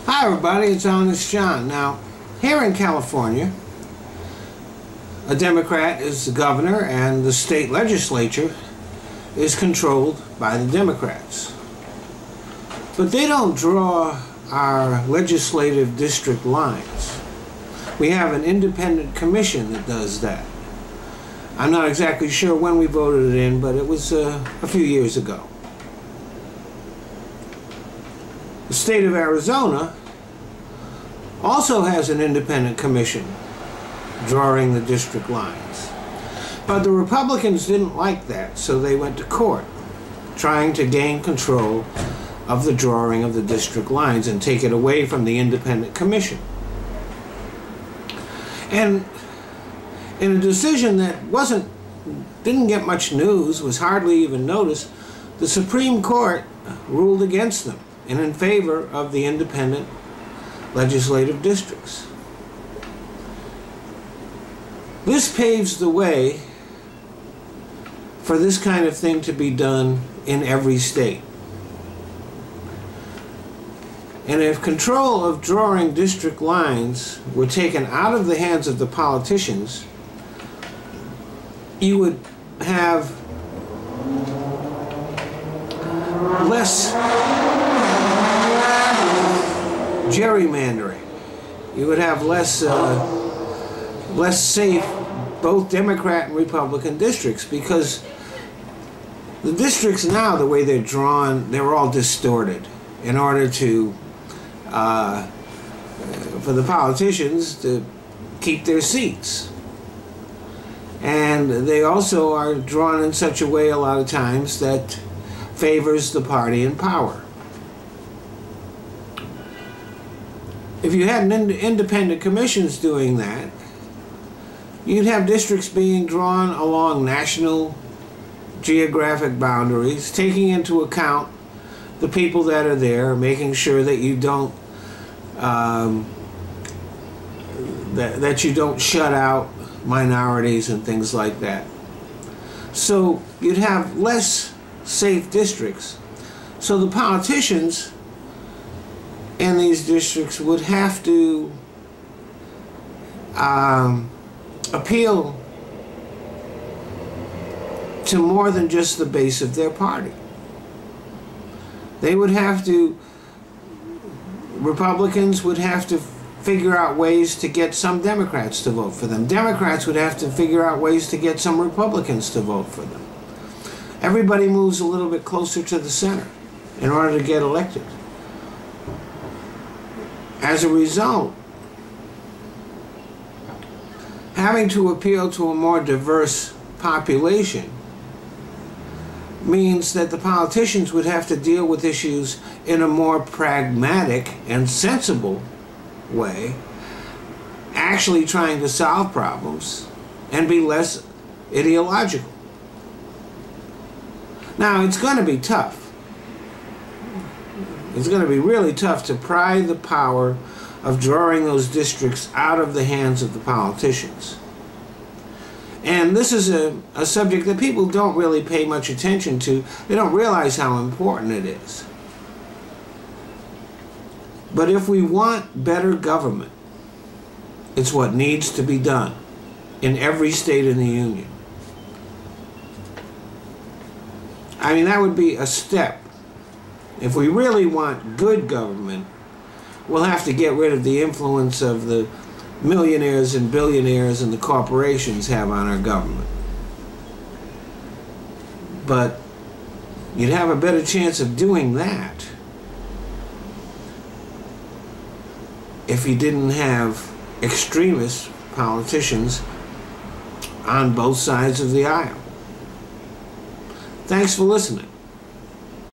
Hi everybody, it's Honest John. Now, here in California, a Democrat is the governor and the state legislature is controlled by the Democrats. But they don't draw our legislative district lines. We have an independent commission that does that. I'm not exactly sure when we voted it in, but it was a few years ago. The state of Arizona also has an independent commission drawing the district lines. But the Republicans didn't like that, so they went to court trying to gain control of the drawing of the district lines and take it away from the independent commission. And in a decision that didn't get much news, was hardly even noticed, the Supreme Court ruled against them and in favor of the independent legislative districts. This paves the way for this kind of thing to be done in every state. And if control of drawing district lines were taken out of the hands of the politicians, you would have less gerrymandering. You would have less safe both Democrat and Republican districts, because the districts now, the way they're drawn, they're all distorted in order to for the politicians to keep their seats. And they also are drawn in such a way a lot of times that favors the party in power. If you had independent commissions doing that, you'd have districts being drawn along national geographic boundaries, taking into account the people that are there, making sure that you don't that you don't shut out minorities and things like that. So you'd have less safe districts. So the politicians in these districts would have to appeal to more than just the base of their party. They would have to, Republicans would have to figure out ways to get some Democrats to vote for them. Democrats would have to figure out ways to get some Republicans to vote for them. Everybody moves a little bit closer to the center in order to get elected. As a result, having to appeal to a more diverse population means that the politicians would have to deal with issues in a more pragmatic and sensible way, actually trying to solve problems and be less ideological. Now, it's going to be tough. It's going to be really tough to pry the power of drawing those districts out of the hands of the politicians. And this is a subject that people don't really pay much attention to. They don't realize how important it is. But if we want better government, it's what needs to be done in every state in the Union. I mean, that would be a step. If we really want good government, we'll have to get rid of the influence of the millionaires and billionaires and the corporations have on our government. But you'd have a better chance of doing that if you didn't have extremist politicians on both sides of the aisle. Thanks for listening.